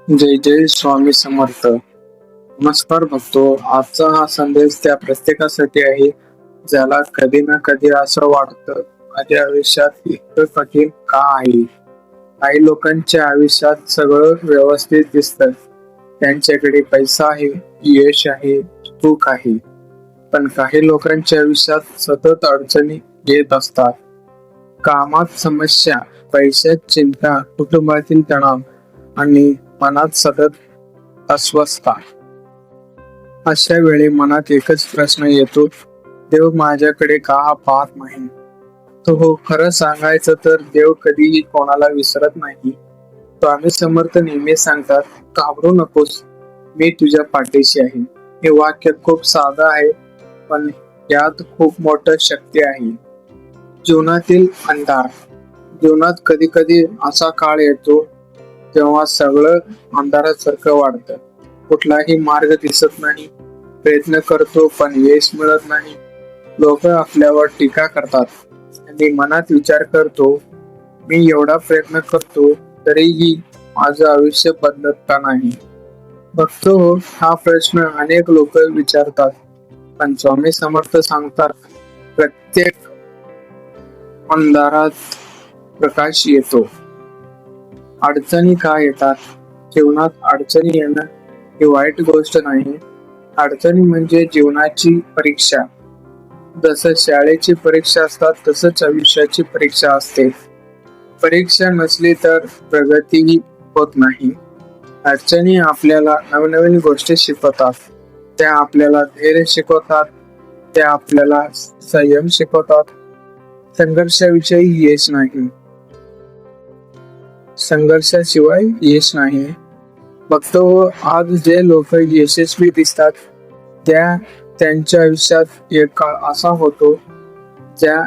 जय जय स्वामी समर्थ. नमस्कार भक्तो. आजचा हा संदेश त्या प्रत्येकासाठी आहे ज्याला कधी ना कधी असं वाटतं, माझ्या आयुष्यात इतकं कठीण का आहे. काही लोकांच्या आयुष्यात सगळं व्यवस्थित दिसतं. त्यांच्याकडे पैसा आहे, यश आहे, सुख आहे. पण काही लोकांच्या आयुष्यात सतत अडचणी येत असतात. कामात समस्या, पैशात चिंता, कुटुंबातील तणाव आणि मनात सतत अस्वस्थता. अशा वेळी मनात एकच प्रश्न येतो, देव माझ्याकडे का पाहत नाही. तो हो, खरं सांगायचं तर देव कधीही कोणाला विसरत नाही. स्वामी समर्थ नेहमी सांगतात, घाबरू नकोस, मी तुझ्या पाठीशी आहे. हे वाक्य खूप साधं आहे, पण यात खूप मोठं शक्ती आहे. जीवनातील अंधार. जीवनात कधी कधी असा काळ येतो तेव्हा सगळं अंधारासारखं वाटतं. कुठलाही मार्ग दिसत नाही. प्रयत्न करतो पण यश मिळत नाही. लोक आपल्यावर टीका करतात आणि मनात विचार करतो, मी एवढा प्रयत्न करतो तरीही माझं आयुष्य बदलत का नाही. बघतो हा प्रश्न अनेक लोक विचारतात, पण स्वामी समर्थ सांगतात, प्रत्येक अंधारात प्रकाश येतो. अडचणी का येतात? जीवनात अडचणी येणं ही वाईट गोष्ट नाही. अडचणी म्हणजे जीवनाची परीक्षा. जसं शाळेची परीक्षा असतात तसंच आयुष्याची परीक्षा असते. परीक्षा नसली तर प्रगतीही होत नाही. अडचणी आपल्याला नवनवीन गोष्टी शिकवतात. त्या आपल्याला धैर्य शिकवतात. त्या आपल्याला संयम शिकवतात. संघर्षाविषयी यश नाही. संघर्षाशिवाय यश नाही. बघतो आज जे लोक यशस्वी दिसतात त्यांच्या आयुष्यात एक काळ असा होतो ज्या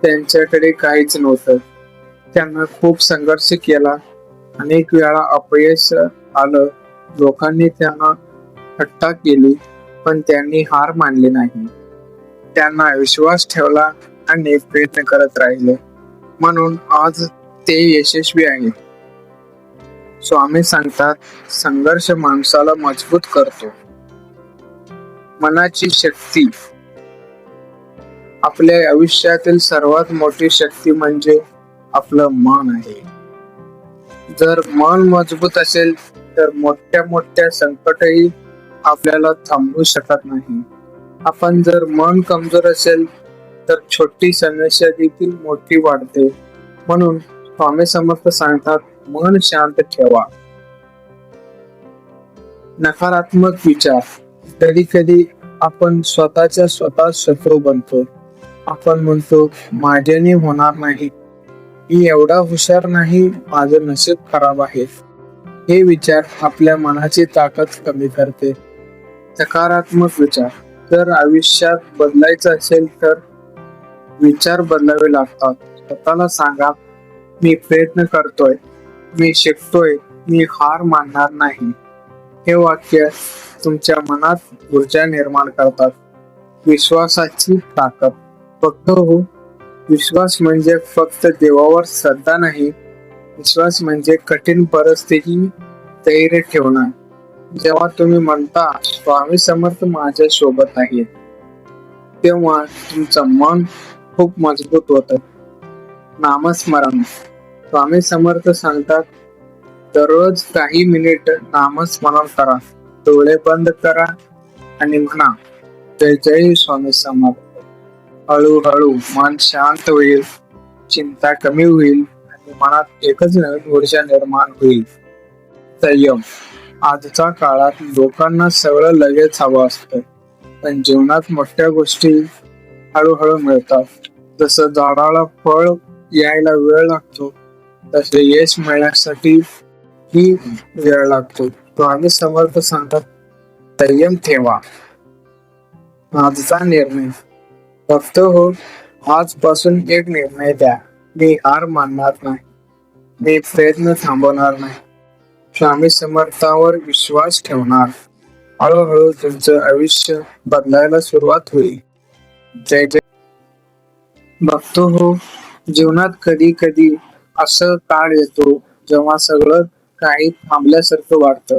त्यांच्याकडे काहीच नव्हतं. त्यांना खूप संघर्ष केला. अनेक वेळा अपयश आलं. लोकांनी त्यांना थट्टा केली, पण त्यांनी हार मानली नाही. त्यांना विश्वास ठेवला आणि प्रयत्न करत राहिले. म्हणून आज ते यशस्वी आहेत. स्वामी सांगतात, संघर्ष माणसाला मजबूत करतो. मनाची शक्ती. आपल्या आयुष्यातील सर्वात मोठी शक्ती म्हणजे आपलं मन आहे. जर मन मजबूत असेल तर मोठ्या मोठ्या संकटही आपल्याला थांबवू शकत नाही. आपण जर मन कमजोर असेल तर छोटी समस्या देखील मोठी वाढते. म्हणून स्वामी समर्थ सांगतात, मन शांत ठेवा. नकारात्मक विचार. कधी कधी आपण स्वतः शत्रू बनतो. आपण म्हणतो, माझ्याने होणार नाही, मी एवढा हुशार नाही, माझं नशीब खराब आहे. हे विचार आपल्या मनाची ताकद कमी करते. सकारात्मक विचार. जर आयुष्यात बदलायचं असेल तर विचार बदलावे लागतात. स्वतःला सांगा, मी प्रयत्न करतोय, मी शिकतोय, मी हार मानणार नाही. हे वाक्य तुमच्या मनात ऊर्जा निर्माण करतात. विश्वासाची ताकद. फक्त विश्वास म्हणजे फक्त देवावर श्रद्धा नाही. विश्वास म्हणजे कठीण परिस्थिती धैर्य ठेवणं. जेव्हा तुम्ही म्हणता, स्वामी समर्थ माझ्या सोबत आहेत, तेव्हा तुमचं मन खूप मजबूत होतं. नामस्मरण. स्वामी समर्थ सांगतात, दररोज काही मिनिट नामस्मरण करा. डोळे बंद करा आणि म्हणा, जय जय स्वामी समर्थ. हळूहळू मन शांत होईल, चिंता कमी होईल आणि मनात एकच नवीन ऊर्जा निर्माण होईल. संयम. आजच्या काळात लोकांना सगळं लगेच हवं असतं, पण जीवनात मोठ्या गोष्टी हळूहळू मिळतात. जसं झाडाला फळ यायला वेळ लागतो, तसे यश मिळण्यासाठी ही वेळ लागतो. स्वामी समर्थ सांगतात, संयम ठेवा. आजचा निर्णय. फक्त आजपासून एक निर्णय द्या, मी हार मानणार नाही, मी प्रयत्न थांबवणार नाही, स्वामी समर्थावर विश्वास ठेवणार. हळूहळू तुमचं आयुष्य बदलायला सुरुवात होईल. जय जय. बघतो जीवनात कधी कधी असं काळ येतो जेव्हा सगळं काही थांबल्यासारखं वाटतं.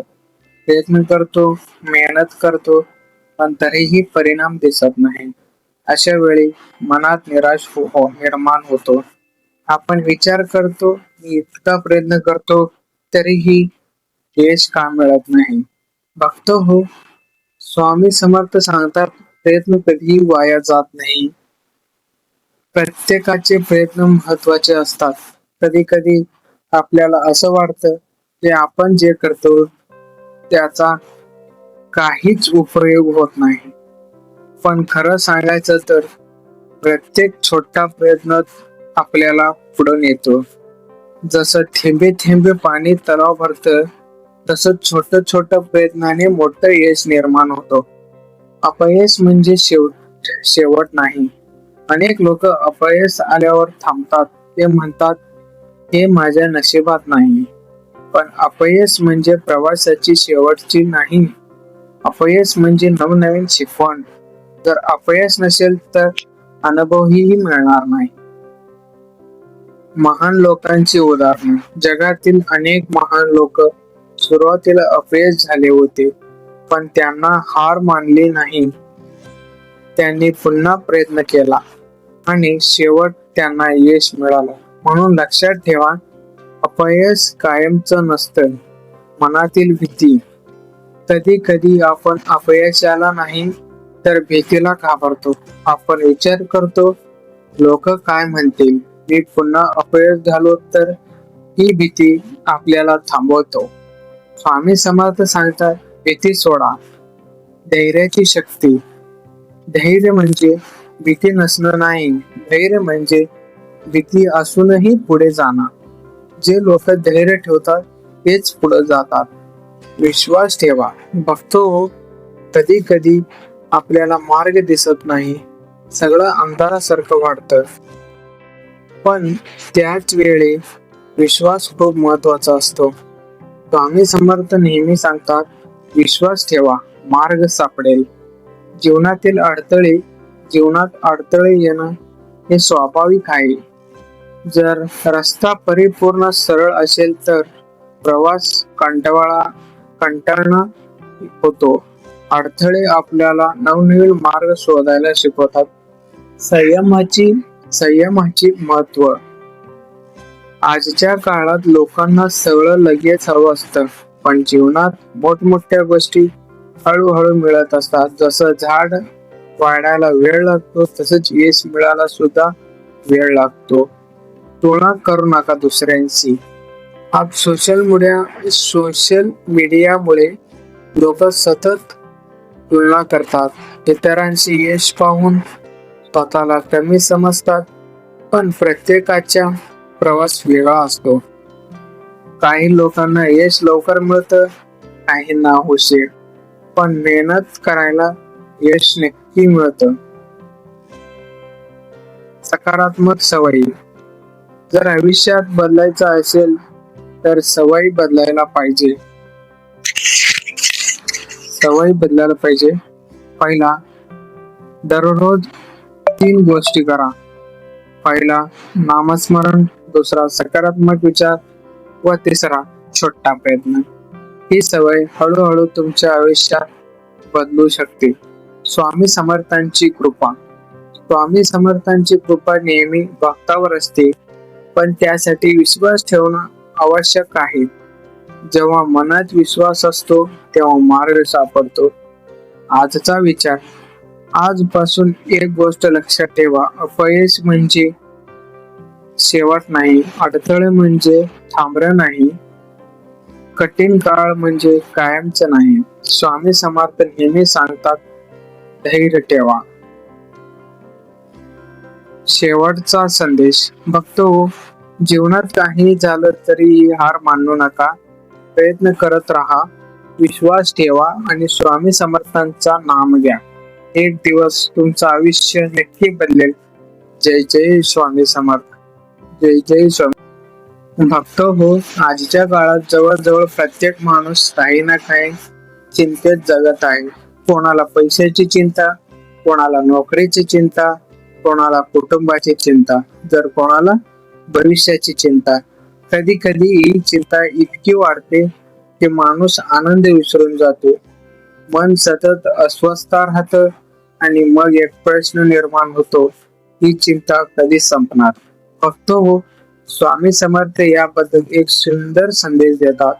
प्रयत्न करतो, मेहनत करतो, पण तरीही परिणाम दिसत नाही. अशा वेळी मनात निर्माण होतो. आपण विचार करतो, मी इतका प्रयत्न करतो तरीही यश का मिळत नाही. बघतो हो, स्वामी समर्थ सांगतात, प्रयत्न कधीही वाया जात नाही. प्रत्येकाचे प्रयत्न महत्वाचे असतात. कधी कधी आपल्याला असं वाटतं की आपण जे करतो त्याचा काहीच उपयोग होत नाही. पण खरं सांगायचं तर प्रत्येक छोटा प्रयत्न आपल्याला पुढे नेतो. जसं थेंबे थेंबे पाणी तलाव भरतं, तसंच छोट छोट प्रयत्नाने मोठं यश निर्माण होतो. अपयश म्हणजे शेवट नाही. अनेक लोक अपयश आल्यावर थांबतात. ते म्हणतात, हे माझ्या नशिबात नाही. पण अपयश म्हणजे प्रवासाची शेवटची नाही. अपयश म्हणजे नवनवीन शिकवण. जर अपयश नसेल तर अनुभवही मिळणार नाही. महान लोकांची उदाहरण. जगातील अनेक महान लोक सुरुवातीला अपयश झाले होते, पण त्यांना हार मानली नाही. त्यांनी पुन्हा प्रयत्न केला आणि शेवट त्यांना यश मिळालं. म्हणून लक्षात ठेवा, अपयश कायमचं नसतं. मनातील भीती. कधी कधी आपण अपयशाला नाही तर भीतीला घाबरतो. आपण विचार करतो, लोक काय म्हणतील, मी पुन्हा अपयश झालो तर. ही भीती आपल्याला थांबवतो. स्वामी समर्थ सांगतात, भीती सोडा. धैर्याची शक्ती. धैर्य म्हणजे भीती नसणं नाही. धैर्य म्हणजे भीती असूनही पुढे जाणं. जे लोक धैर्य ठेवतात तेच पुढे जातात. विश्वास ठेवा. बघतो, कधी कधी आपल्याला मार्ग दिसत नाही. सगळं अंधारासारखं वाटतं. पण त्याच वेळी विश्वास खूप महत्वाचा असतो. स्वामी समर्थ नेहमी सांगतात, विश्वास ठेवा, मार्ग सापडेल. जीवनात अडथळे येणं हे स्वाभाविक आहे. जर रस्ता परिपूर्ण सरळ असेल तर प्रवास कंटाळणं होतो. अडथळे आपल्याला नवनवीन मार्ग शोधायला शिकवतात. संयमाची महत्व. आजच्या काळात लोकांना सगळं लगेच हवं असतं, पण जीवनात मोठमोठ्या गोष्टी हळूहळू मिळत असतात. जसं झाड वाढायला वेळ लागतो, तसंच यश मिळायला सुद्धा वेळ लागतो. तुलना करू नका दुसऱ्यांशी. आज सोशल मीडियामुळे लोक सतत तुलना करतात. इतरांची यश पाहून स्वतःला कमी समजतात. पण प्रत्येकाचा प्रवास वेगळा असतो. काही लोकांना यश लवकर मिळतं, काहींना उशीर. पण मेहनत करायला यश नक्की मिळतं. सकारात्मक सवयी. जर आयुष्यात बदलायचं असेल तर सवयी बदलायला पाहिजे. पहिला, दररोज 3 गोष्टी करा. पहिला, नामस्मरण. दुसरा, सकारात्मक विचार. व तिसरा, छोटा प्रयत्न. ही सवय हळूहळू तुमच्या आयुष्यात बदलू शकते. स्वामी समर्थांची कृपा नेहमी भक्तावर असते, पण त्यासाठी विश्वास ठेवणं आवश्यक आहे. जेव्हा मनात विश्वास असतो तेव्हा मार्ग सापडतो. आजचा विचार. आजपासून एक गोष्ट लक्षात ठेवा, अपयश म्हणजे शेवट नाही. अडथळे म्हणजे थांबणं नाही. कठीण काळ म्हणजे कायमचं नाही. स्वामी समर्थ नेहमी सांगतात, धैर्य ठेवा. शेवटचा संदेश. बघतो, जीवनात काही झालं तरी हार मानू नका. प्रयत्न करत राहा, विश्वास ठेवा आणि स्वामी समर्थांचा नाम घ्या. एक दिवस तुमचं आयुष्य नक्की बदलेल. जय जय स्वामी समर्थ. जय जय स्वामी. भक्त हो, आजच्या काळात जवळजवळ प्रत्येक माणूस काही ना काही चिंतेत जगत आहे. कोणाला पैशाची चिंता, कोणाला नोकरीची चिंता, कोणाला कुटुंबाची चिंता, जर कोणाला भविष्याची चिंता. कधी कधी ही चिंता इतकी वाढते की माणूस आनंद विसरून जातो, मन सतत अस्वस्थ राहत आणि मग एक प्रश्न निर्माण होतो, ही चिंता कधी संपणार. फक्त हो, स्वामी समर्थ याबद्दल एक सुंदर संदेश देतात.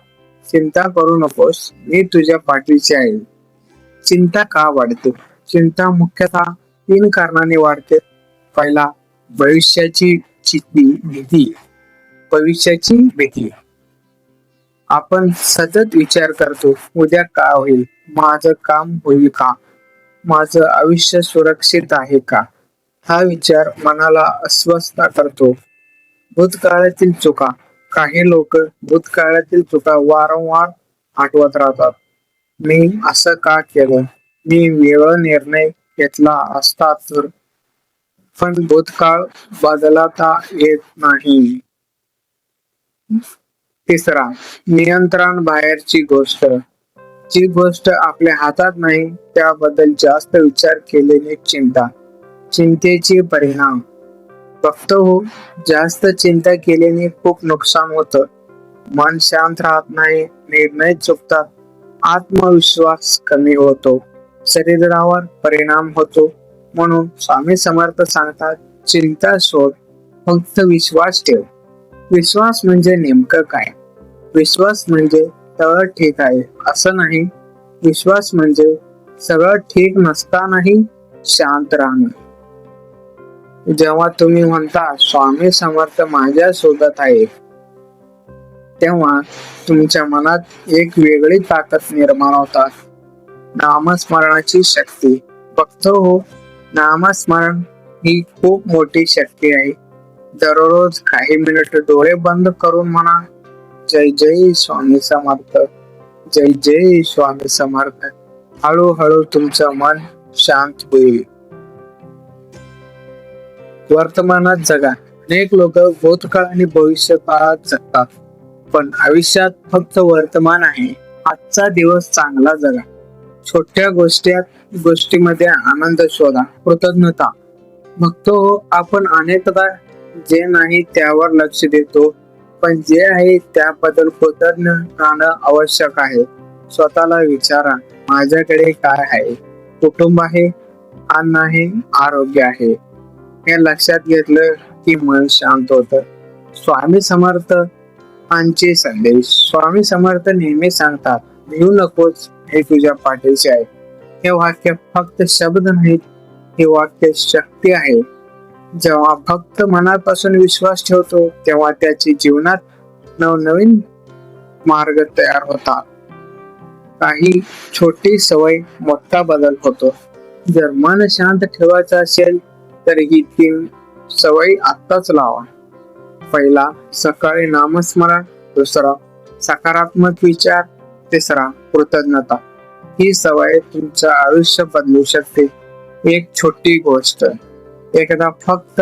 चिंता करू नकोस, मी तुझ्या पाठीशी आहे. चिंता का वाढते? चिंता मुख्यतः 3 कारणांनी वाढते. पहिला, भविष्याची भीती. भविष्याची भीती. आपण सतत विचार करतो, उद्या काय होईल, माझं काम होईल का, माझं आयुष्य सुरक्षित आहे का. हा विचार मनाला अस्वस्थ करतो. भूतकाळातील चुका. काही लोक भूतकाळातील चुका वारंवार आठवत राहतात. मी असं का केलं, मी वेगळा निर्णय घेतला असता तर. पण भूतकाळ बदलता येत नाही. तिसरा, नियंत्रण बाहेरची गोष्ट. जी गोष्ट आपल्या हातात नाही त्याबद्दल जास्त विचार केलेली चिंता. चिंतेचे परिणाम. फक्त हो, जास्त चिंता केल्याने खूप नुकसान होतं. मन शांत राहत नाही, निर्णय चुकतात, आत्मविश्वास कमी होतो, शरीरावर परिणाम होतो. म्हणून स्वामी समर्थ सांगतात, चिंता सोड, फक्त विश्वास ठेव. विश्वास म्हणजे नेमकं काय? विश्वास म्हणजे सगळं ठीक आहे असं नाही. विश्वास म्हणजे सगळं ठीक नसतानाही शांत राहणं. जेव्हा तुम्ही म्हणता स्वामी समर्थ माझ्या सोबत आहे, तेव्हा तुमच्या मनात एक वेगळी ताकद निर्माण होतात. नामस्मरणाची शक्ती. फक्त हो, नामस्मरण ही खूप मोठी शक्ती आहे. दररोज काही मिनिट डोळे बंद करून म्हणा, जय जय स्वामी समर्थ, जय जय स्वामी समर्थ. हळूहळू तुमचं मन शांत होईल. वर्तमानात जगा. अनेक लोक भूतकाळ आणि भविष्य काळात जगतात, पण आयुष्यात फक्त वर्तमान आहे. आजचा दिवस चांगला जगा. छोट्या गोष्टीमध्ये आनंद शोधा. कृतज्ञता. बघतो आपण अनेकदा जे नाही त्यावर लक्ष देतो, पण जे आहे त्याबद्दल कृतज्ञ राहणं आवश्यक आहे. स्वतःला विचारा, माझ्याकडे काय आहे? कुटुंब आहे, अन्न आहे, आरोग्य आहे. हे लक्षात घेतलं की मन शांत होतं. स्वामी समर्थ यांचे संदेश. स्वामी समर्थ नेहमी सांगतात, भिऊ नकोस, हे तुझ्या पाठीशी आहे. हे वाक्य फक्त शब्द नाहीत, हे वाक्य शक्ती आहे. जेव्हा फक्त मनापासून विश्वास ठेवतो तेव्हा त्याची जीवनात नवनवीन मार्ग तयार होतात. काही छोटी सवय मोठा बदल होतो. जर मन शांत ठेवायचं असेल तर ही 3 सवय आत्ताच लावा. पहिला, सकाळी नामस्मरण. दुसरा, सकारात्मक विचार. तिसरा, कृतज्ञता. ही सवय तुमचं आयुष्य बदलू शकते. एक छोटी गोष्ट. एकदा फक्त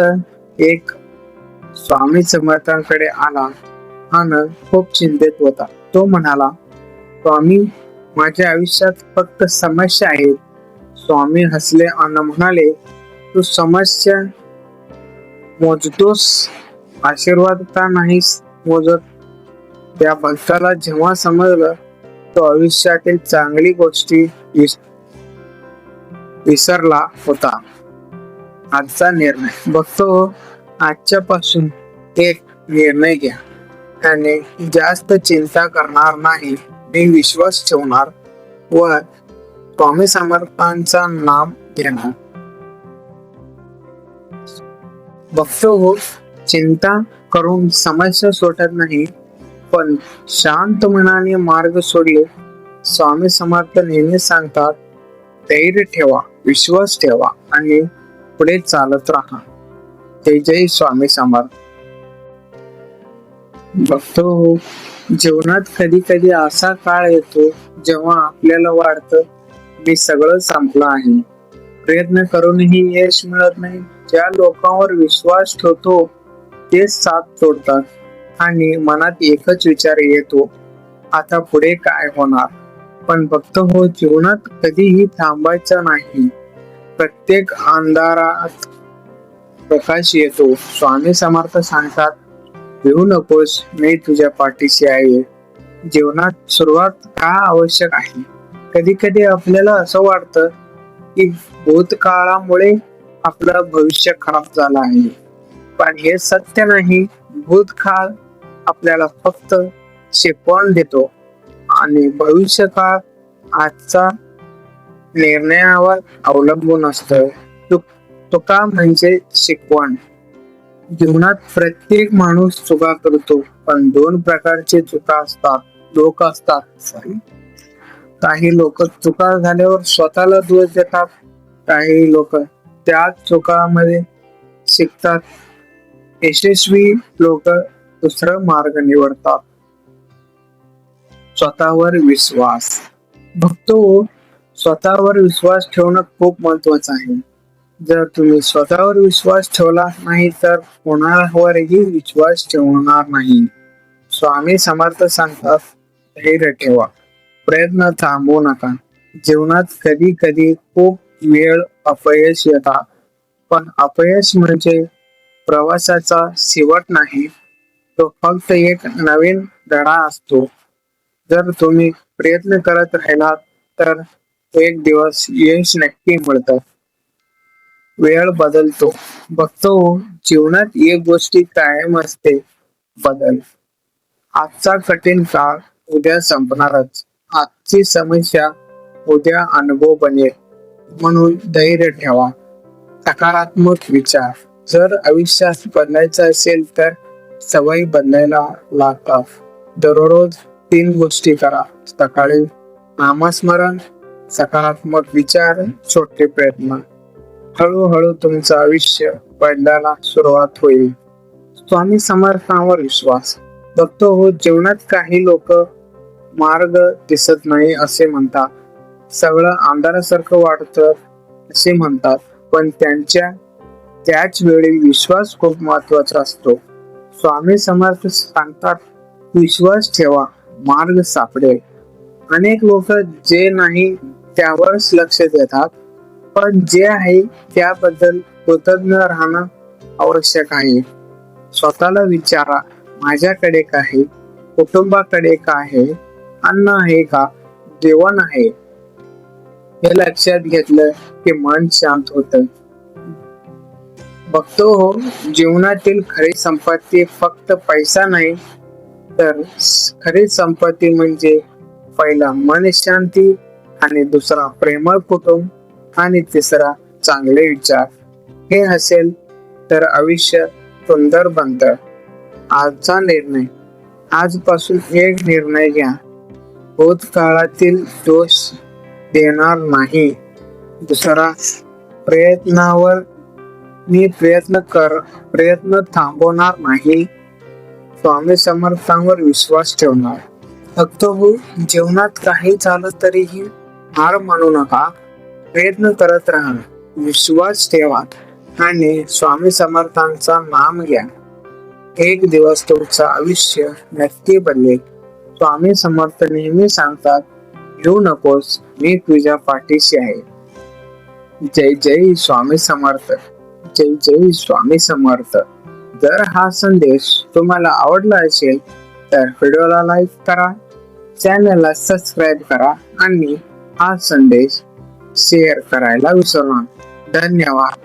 एक स्वामी समर्थांकडे आला आणि खूप चिंतित होता. तो म्हणाला, स्वामी, माझ्या आयुष्यात फक्त समस्या आहेत. स्वामी हसले आणि म्हणाले, तू समस्या मोजतोस, आशीर्वाद का नाहीस मोजत? त्या भक्ताला जेव्हा समजलं, तो आयुष्यातील चांगली गोष्टी विसरला होता. आजचा निर्णय. बघतो, आजच्यापासून एक निर्णय घ्या आणि जास्त चिंता करणार नाही. मी विश्वास ठेवणार व स्वामी समर्थांचा नाम घेणार. बघतो हो, चिंता करून समस्या सुटत नाही, पण शांत मनाने मार्ग सोडले. स्वामी समर्थ नेहमी सांगतात, धैर्य ठेवा, विश्वास ठेवा आणि पुढे चालत राहा. जय जय स्वामी समर्थ. बघतो हो, जीवनात कधी कधी असा काळ येतो जेव्हा आपल्याला वाटतं मी सगळं संपलं आहे. प्रयत्न करूनही यश मिळत नाही. ज्या लोकांवर विश्वास ठेवतो तेच साथ सोडतात आणि मनात एकच विचार येतो, आता पुढे काय होणार? पण बघतो हो, जीवनात कधीही थांबायचं नाही. प्रत्येक अंधारात प्रकाश येतो. स्वामी समर्थ सांगतात, भिवू नकोस, मी तुझ्या पाठीशी आहे. जीवनात सुरुवात का आवश्यक आहे? कधी कधी आपल्याला असं वाटतं की भूतकाळामुळे आपलं भविष्य खराब झालं आहे, पण हे सत्य नाही. भूतकाळ आपल्याला फक्त शिकवण देतो आणि भविष्यकाळ आजचा निर्णयावर अवलंबून असतं. तुका म्हणजे शिकवण. जीवनात प्रत्येक माणूस चुका करतो, पण दोन प्रकारचे चुका असतात, लोक असतात. काही लोक चुका झाल्यावर स्वतःला दोष देतात, काही लोक त्याच चुकामध्ये शिकतात. यशस्वी लोक दुसरा मार्ग निवडतात. स्वतःवर विश्वास. भक्तो, स्वतःवर विश्वास ठेवणं खूप महत्वाचं आहे. जर तुम्ही स्वतःवर विश्वास ठेवला नाही तर कोणावरही विश्वास ठेवणार नाही. स्वामी समर्थ सांगतात, धैर्य ठेवा, प्रयत्न थांबवू नका. जीवनात कधी कधी खूप वेळ अपयश येतात, पण अपयश म्हणजे प्रवासाचा शेवट नाही, तो फक्त एक नवीन धडा असतो. जर तुम्ही प्रयत्न करत राहिलात तर एक दिवस यश नक्की मिळतं. वेळ बदलतो. बघतो, जीवनात एक गोष्टी कायम असते, बदल. आजचा कठीण काळ उद्या संपणारच. आजची समस्या उद्या अनुभव बनेल. म्हणून धैर्य ठेवा, सकारात्मक विचार. जर आयुष्यात बदलायचं असेल तर सवयी बदलायला लागतात. दररोज 3 गोष्टी करा. सकाळी नामस्मरण, सकारात्मक विचार, छोटे प्रयत्न. हळूहळू तुमचं आयुष्य बदलायला सुरुवात होईल. स्वामी समर्थांवर विश्वास. बघतो हो, जीवनात काही लोक मार्ग दिसत नाही असे म्हणतात, सगळं अंधारासारखं वाटतं असे म्हणतात, पण त्याच वेळी विश्वास खूप महत्वाचा असतो. स्वामी समर्थ सांगतात, विश्वास ठेवा, मार्ग सापडेल. अनेक लोक जे नाही त्यावरच लक्ष देतात, पण जे आहे त्याबद्दल कृतज्ञ राहणं आवश्यक आहे. स्वतःला विचारा, माझ्याकडे काय आहे? कुटुंबाकडे काय आहे? अन्न आहे का? जेवण आहे? हे लक्षात घेतलं की मन शांत होतं. बघतो हो, जीवनातील खरी संपत्ती फक्त पैसा नाही, तर खरी संपत्ती म्हणजे पहिला मन शांती, आणि दुसरा प्रेमळ कुटुंब, आणि तिसरा चांगले विचार. हे असेल तर आयुष्य सुंदर बनतं. आजचा निर्णय. आजपासून एक निर्णय घ्या, भूतकाळातील दोष देणार नाही. दुसरा, प्रयत्नावर मी प्रयत्न थांबवणार नाही. स्वामी समर्थांवर विश्वास ठेवणार. फक्त हो, जीवनात काही झालं तरीही हार मानू नका. प्रयत्न करत राहा, विश्वास ठेवा आणि स्वामी समर्थांचा नाम घ्या. एक दिवस तुमचं आयुष्य नक्की बदलेल. स्वामी समर्थ नेहमी सांगतात, भिवू नकोस, मी तुझ्या पाठीशी आहे. जय जय स्वामी समर्थ. जय जय स्वामी समर्थ. जर हा संदेश तुम्हाला आवडला असेल तर व्हिडिओला लाईक करा, चॅनलला सबस्क्राईब करा आणि हा संदेश शेअर करायला विसरू नका. धन्यवाद.